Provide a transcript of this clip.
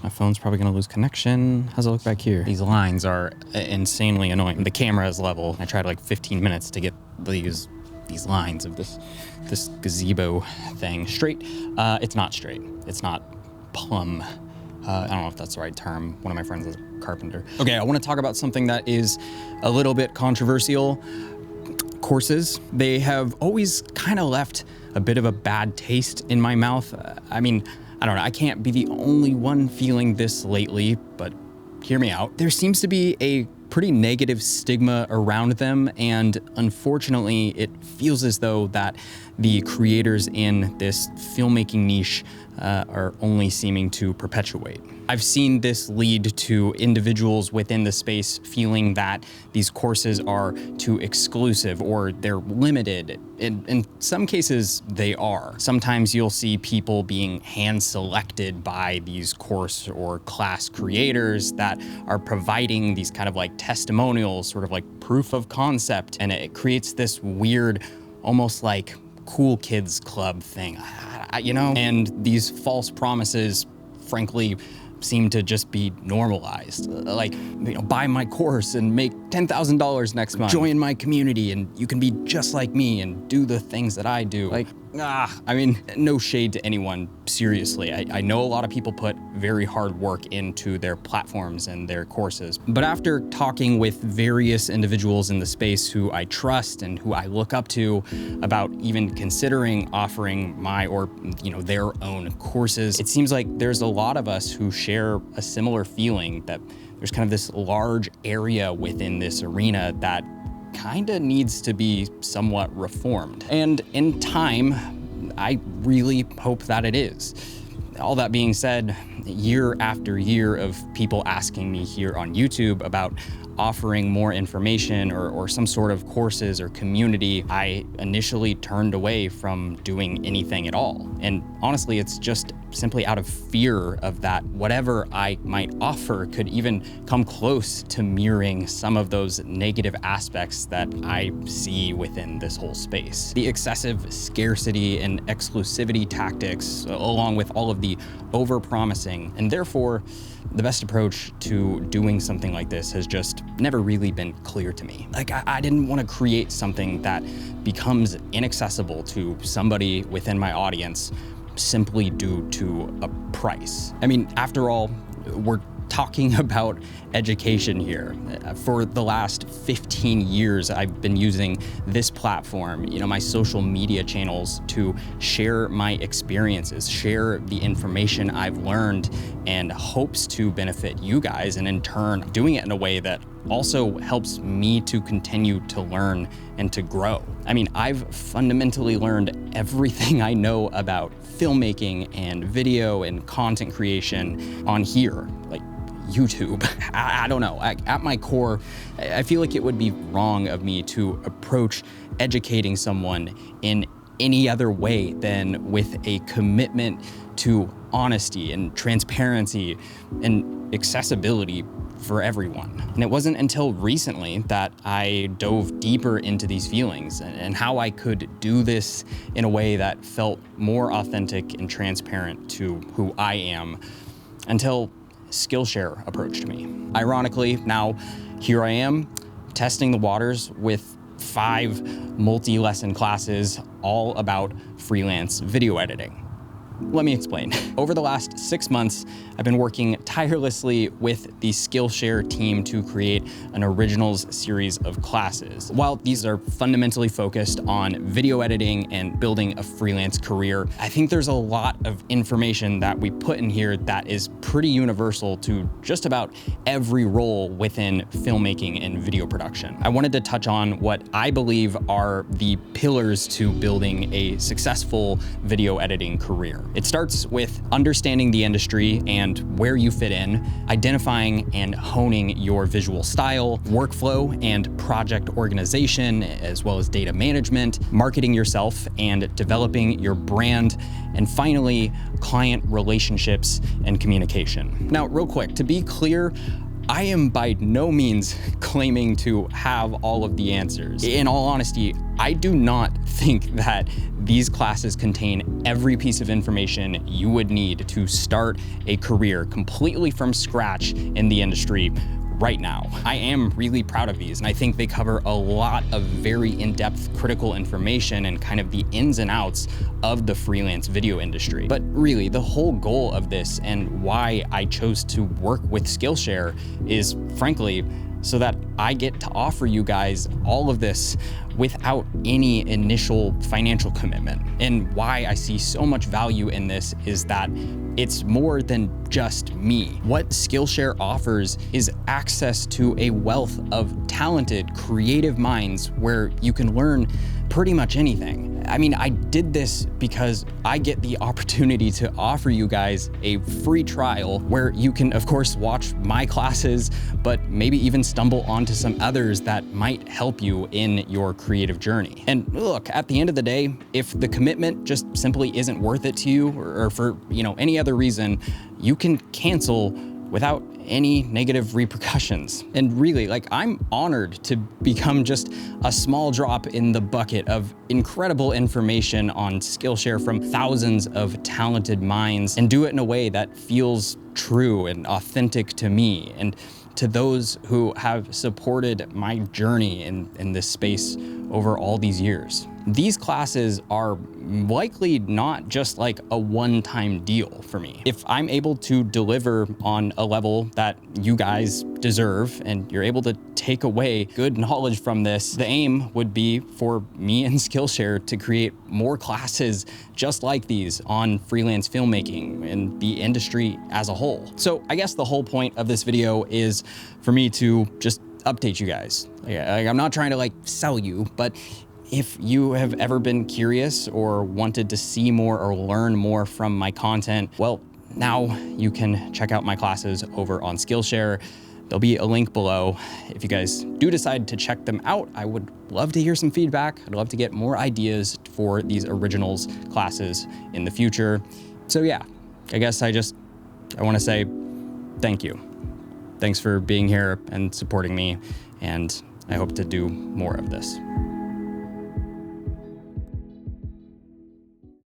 My phone's probably gonna lose connection. How's it look back here? These lines are insanely annoying. The camera is level. I tried like 15 minutes to get these lines of this gazebo thing straight. It's not straight. It's not plumb. I don't know if that's the right term. One of my friends is a carpenter. Okay, I want to talk about something that is a little bit controversial. Courses. They have always kind of left a bit of a bad taste in my mouth. I mean, I don't know, I can't be the only one feeling this lately, but hear me out. There seems to be a pretty negative stigma around them, and unfortunately, it feels as though that the creators in this filmmaking niche are only seeming to perpetuate. I've seen this lead to individuals within the space feeling that these courses are too exclusive or they're limited. In some cases, they are. Sometimes you'll see people being hand-selected by these course or class creators that are providing these kind of like testimonials, sort of like proof of concept, and it creates this weird, almost like cool kids club thing, you know? And these false promises, frankly, seem to just be normalized. Like, you know, buy my course and make $10,000 next month. Join my community and you can be just like me and do the things that I do. Like, I mean, no shade to anyone, seriously. I know a lot of people put very hard work into their platforms and their courses. But after talking with various individuals in the space who I trust and who I look up to about even considering offering my or, you know, their own courses, it seems like there's a lot of us who share a similar feeling that there's kind of this large area within this arena that kinda needs to be somewhat reformed. And in time, I really hope that it is. All that being said, year after year of people asking me here on YouTube about offering more information or some sort of courses or community, I initially turned away from doing anything at all. And honestly, it's just simply out of fear of that whatever I might offer could even come close to mirroring some of those negative aspects that I see within this whole space. The excessive scarcity and exclusivity tactics, along with all of the over-promising, and therefore the best approach to doing something like this has just never really been clear to me. Like, I didn't want to create something that becomes inaccessible to somebody within my audience simply due to a price. I mean, after all, we're talking about education here. For the last 15 years, I've been using this platform, you know, my social media channels to share my experiences, share the information I've learned and hopes to benefit you guys, and in turn, doing it in a way that also helps me to continue to learn and to grow. I mean, I've fundamentally learned everything I know about filmmaking and video and content creation on here, like YouTube. I don't know. At my core, I feel like it would be wrong of me to approach educating someone in any other way than with a commitment to honesty and transparency and accessibility for everyone. And it wasn't until recently that I dove deeper into these feelings and how I could do this in a way that felt more authentic and transparent to who I am, until Skillshare approached me. Ironically, now here I am testing the waters with 5 multi-lesson classes all about freelance video editing. Let me explain. Over the last 6 months, I've been working tirelessly with the Skillshare team to create an originals series of classes. While these are fundamentally focused on video editing and building a freelance career, I think there's a lot of information that we put in here that is pretty universal to just about every role within filmmaking and video production. I wanted to touch on what I believe are the pillars to building a successful video editing career. It starts with understanding the industry and where you fit in, identifying and honing your visual style, workflow and project organization, as well as data management, marketing yourself and developing your brand, and finally, client relationships and communication. Now, real quick, to be clear, I am by no means claiming to have all of the answers. In all honesty, I do not think that these classes contain every piece of information you would need to start a career completely from scratch in the industry right now. I am really proud of these, and I think they cover a lot of very in-depth critical information and kind of the ins and outs of the freelance video industry. But really, the whole goal of this and why I chose to work with Skillshare is, frankly, so that I get to offer you guys all of this without any initial financial commitment. And why I see so much value in this is that it's more than just me. What Skillshare offers is access to a wealth of talented, creative minds where you can learn pretty much anything. I mean, I did this because I get the opportunity to offer you guys a free trial where you can, of course, watch my classes, but maybe even stumble onto some others that might help you in your creative journey. And look, at the end of the day, if the commitment just simply isn't worth it to you, or for any other reason, you can cancel without any negative repercussions. And really, like, I'm honored to become just a small drop in the bucket of incredible information on Skillshare from thousands of talented minds, and do it in a way that feels true and authentic to me and to those who have supported my journey in this space over all these years. These classes are likely not just like a one-time deal for me. If I'm able to deliver on a level that you guys deserve and you're able to take away good knowledge from this, the aim would be for me and Skillshare to create more classes just like these on freelance filmmaking and the industry as a whole. So I guess the whole point of this video is for me to just update you guys. I'm not trying to like sell you, but if you have ever been curious or wanted to see more or learn more from my content, well, now you can check out my classes over on Skillshare. There'll be a link below. If you guys do decide to check them out, I would love to hear some feedback. I'd love to get more ideas for these originals classes in the future. So yeah, I guess I want to say thank you. Thanks for being here and supporting me, and I hope to do more of this.